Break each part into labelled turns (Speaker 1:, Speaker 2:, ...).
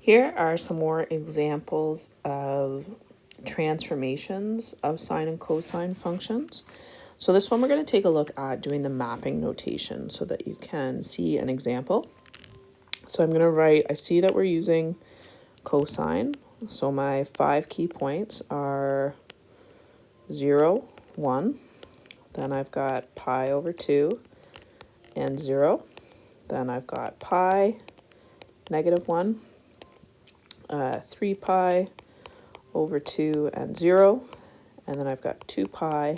Speaker 1: Here are some more examples of transformations of sine and cosine functions. So this one we're going to take a look at doing the mapping notation so that you can see an example. So I'm going to write, I see that we're using cosine. So my 5 key points are 0, 1. Then I've got pi over 2 and 0. Then I've got pi, negative 1, 3 pi over 2 and 0. And then I've got 2 pi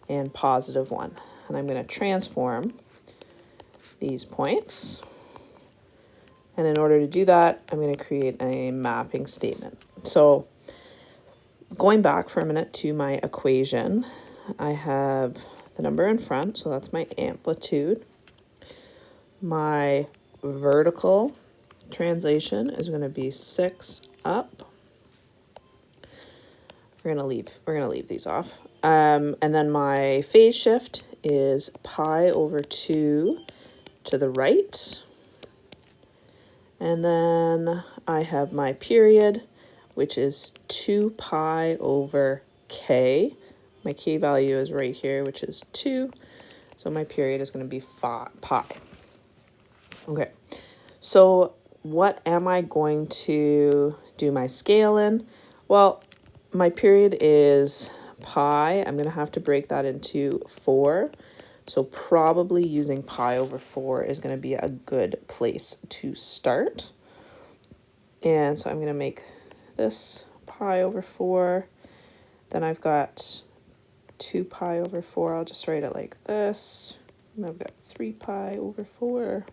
Speaker 1: and positive 1. And I'm going to transform these points. And in order to do that, I'm going to create a mapping statement. So going back for a minute to my equation, I have the number in front, so that's my amplitude. My vertical translation is going to be 6 up. We're gonna leave these off. And then my phase shift is pi over 2 to the right. And then I have my period, which is 2 pi over k. My k value is right here, which is 2. So my period is going to be pi. Okay, so what am I going to do my scale in? Well, my period is pi. I'm going to have to break that into 4. So probably using pi over 4 is going to be a good place to start. And so I'm going to make this pi over 4. Then I've got 2 pi over 4. I'll just write it like this. And I've got 3 pi over 4.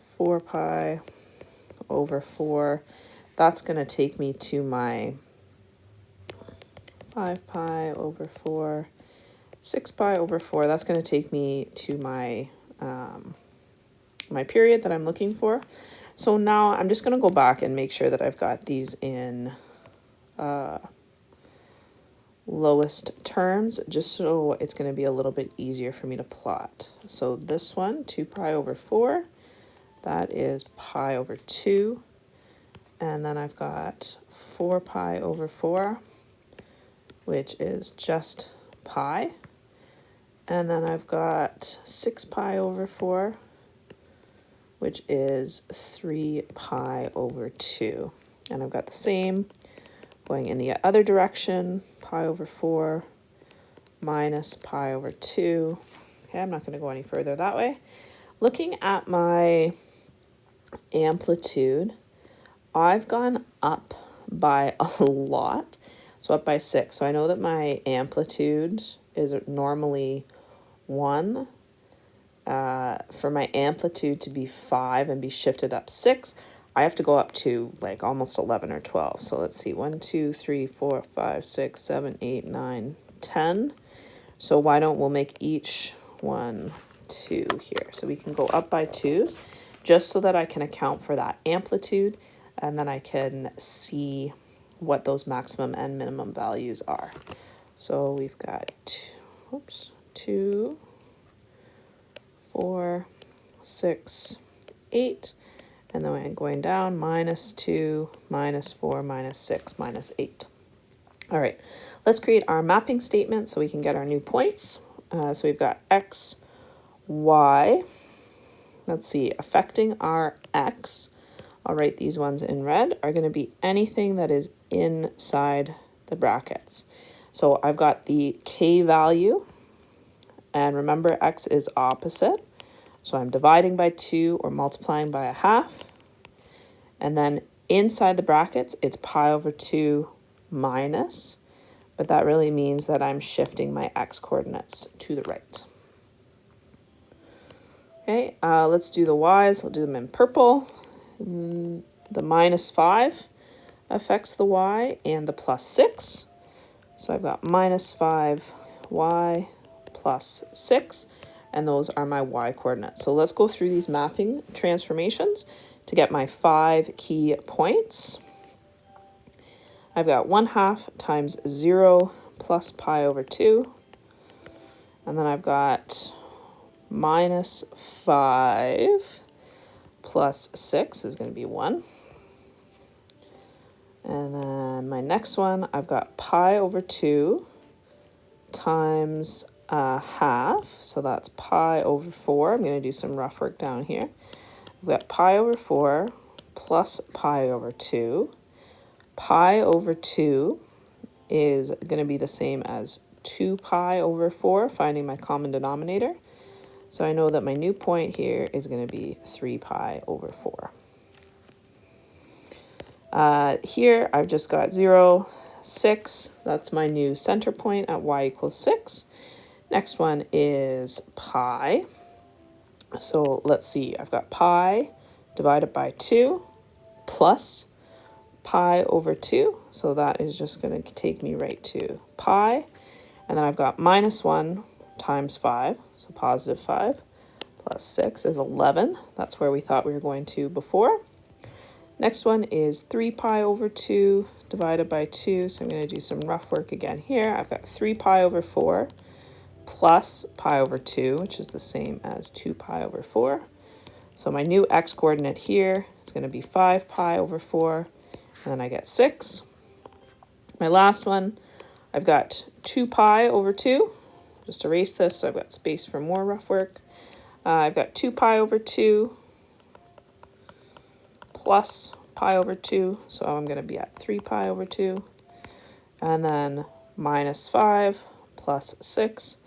Speaker 1: 4 pi over 4. That's going to take me to my 5 pi over 4. 6 pi over 4. That's going to take me to my my period that I'm looking for. So now I'm just going to go back and make sure that I've got these in lowest terms, just so it's going to be a little bit easier for me to plot. So this one, 2 pi over 4, that is pi over 2. And then I've got 4 pi over 4, which is just pi. And then I've got 6 pi over 4, which is 3 pi over 2. And I've got the same going in the other direction, pi over 4 minus pi over 2. Okay, I'm not going to go any further that way. Looking at my amplitude, I've gone up by a lot, so up by 6. So I know that my amplitude is normally 1. For my amplitude to be 5 and be shifted up 6, I have to go up to like almost 11 or 12. So let's see, 1, 2, 3, 4, 5, 6, 7, 8, 9, 10. So why don't we'll make each one 2 here. So we can go up by 2s just so that I can account for that amplitude, and then I can see what those maximum and minimum values are. So we've got 2, 4, 6, 8, and then I'm going down, minus 2, minus 4, minus 6, minus 8. All right, let's create our mapping statement so we can get our new points. So we've got x, y. Let's see, affecting our x, I'll write these ones in red, are going to be anything that is inside the brackets. So I've got the k value, and remember x is opposite. So I'm dividing by 2 or multiplying by a half. And then inside the brackets, it's pi over 2 minus, but that really means that I'm shifting my x coordinates to the right. Okay, let's do the y's. I'll do them in purple. The minus 5 affects the y, and the plus 6. So I've got minus 5y plus 6, and those are my y coordinates. So let's go through these mapping transformations to get my 5 key points. I've got 1/2 times 0 plus pi over 2, and then I've got minus 5 plus 6 is going to be 1. And then my next one, I've got pi over 2 times half. So that's pi over 4. I'm going to do some rough work down here. We've got pi over 4 plus pi over 2. Pi over 2 is going to be the same as 2 pi over 4, finding my common denominator. So I know that my new point here is going to be 3 pi over 4. Here I've just got 0, 6. That's my new center point at y equals 6. Next one is pi. So let's see, I've got pi divided by 2 plus pi over 2. So that is just going to take me right to pi. And then I've got minus 1 times 5, so positive 5, plus 6 is 11. That's where we thought we were going to before. Next one is 3 pi over 2 divided by 2. So I'm going to do some rough work again here. I've got 3 pi over 4 plus pi over 2, which is the same as 2 pi over 4. So my new x-coordinate here is going to be 5 pi over 4, and then I get 6. My last one, I've got 2 pi over 2. Just erase this so I've got space for more rough work. I've got 2 pi over 2 plus pi over 2, so I'm going to be at 3 pi over 2. And then minus 5 plus 6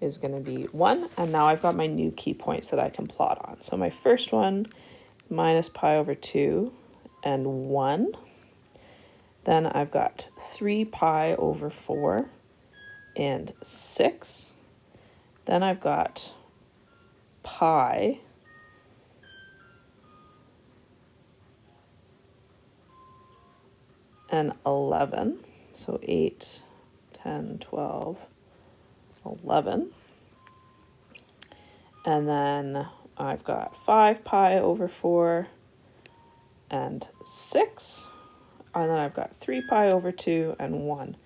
Speaker 1: is going to be 1. And now I've got my new key points that I can plot on. So my first one, minus pi over 2 and 1. Then I've got 3 pi over 4 and 6. Then I've got pi and 11. So 8, 10, 12, 11. And then I've got 5 pi over 4 and 6. And then I've got 3 pi over 2 and 1.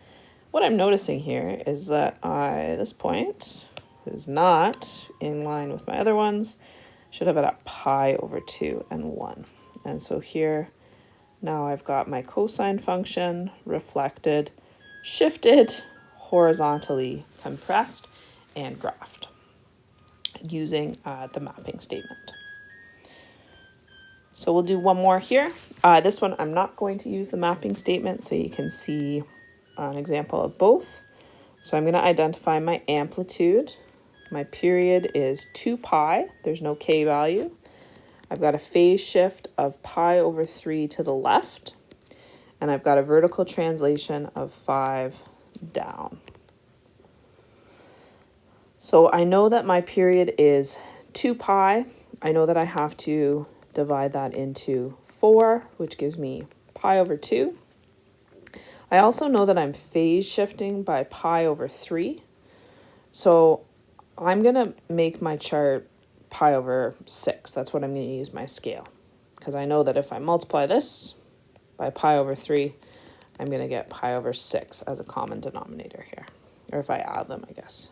Speaker 1: What I'm noticing here is that this point is not in line with my other ones. Should have it at pi over 2 and 1. And so here, now I've got my cosine function reflected, shifted, horizontally compressed, and graphed using the mapping statement. So we'll do one more here. This one I'm not going to use the mapping statement, so you can see an example of both. So I'm going to identify my amplitude. My period is 2 pi. There's no k value. I've got a phase shift of pi over 3 to the left, and I've got a vertical translation of 5 down. So I know that my period is 2 pi. I know that I have to divide that into 4, which gives me pi over 2. I also know that I'm phase shifting by pi over 3. So I'm going to make my chart pi over 6. That's what I'm going to use my scale. Because I know that if I multiply this by pi over 3, I'm going to get pi over 6 as a common denominator here. Or if I add them, I guess.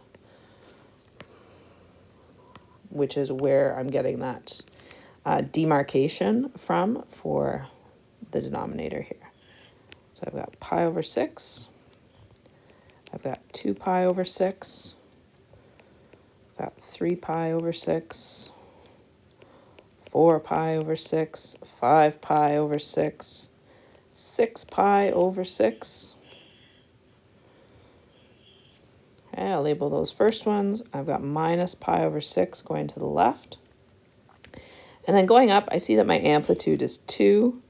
Speaker 1: Which is where I'm getting that demarcation from for the denominator here. So I've got pi over 6. I've got 2 pi over 6. I've got 3 pi over 6. 4 pi over 6. 5 pi over 6. 6 pi over 6. Okay, I'll label those first ones. I've got minus pi over 6 going to the left. And then going up, I see that my amplitude is 2,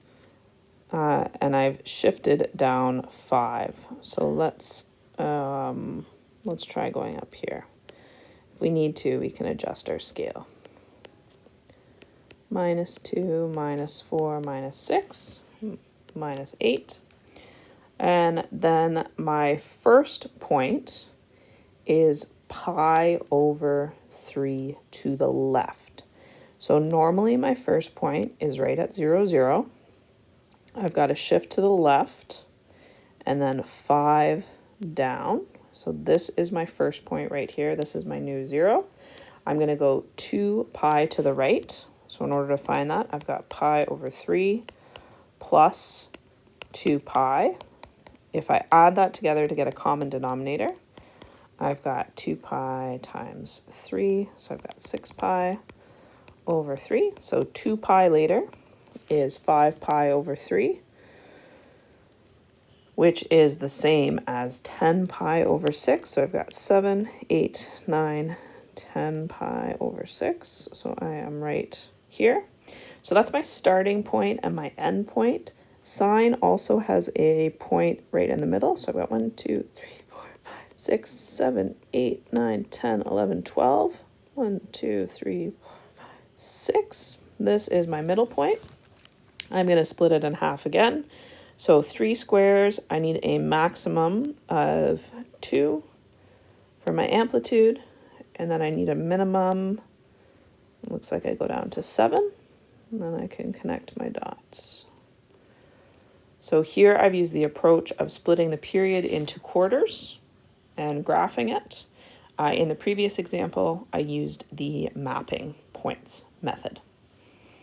Speaker 1: and I've shifted down 5. So let's try going up here. If we need to, we can adjust our scale. Minus 2, minus 4, minus 6, minus 8. And then my first point is pi over 3 to the left. So normally my first point is right at 0, 0. I've got to shift to the left and then 5 down. So this is my first point right here. This is my new 0. I'm going to go 2 pi to the right. So in order to find that, I've got pi over 3 plus 2 pi. If I add that together to get a common denominator, I've got 2 pi times 3, so I've got 6 pi over 3. So 2 pi later is 5 pi over 3, which is the same as 10 pi over 6. So I've got 7, 8, 9, 10 pi over 6. So I am right here. So that's my starting point and my end point. Sine also has a point right in the middle. So I've got 1, 2, 3, 4, 5, 6, 7, 8, 9, 10, 11, 12. 1, 2, 3, 4, 5, 6. This is my middle point. I'm going to split it in half again. So 3 squares, I need a maximum of 2 for my amplitude. And then I need a minimum, it looks like I go down to 7. And then I can connect my dots. So here I've used the approach of splitting the period into quarters and graphing it. In the previous example, I used the mapping points method.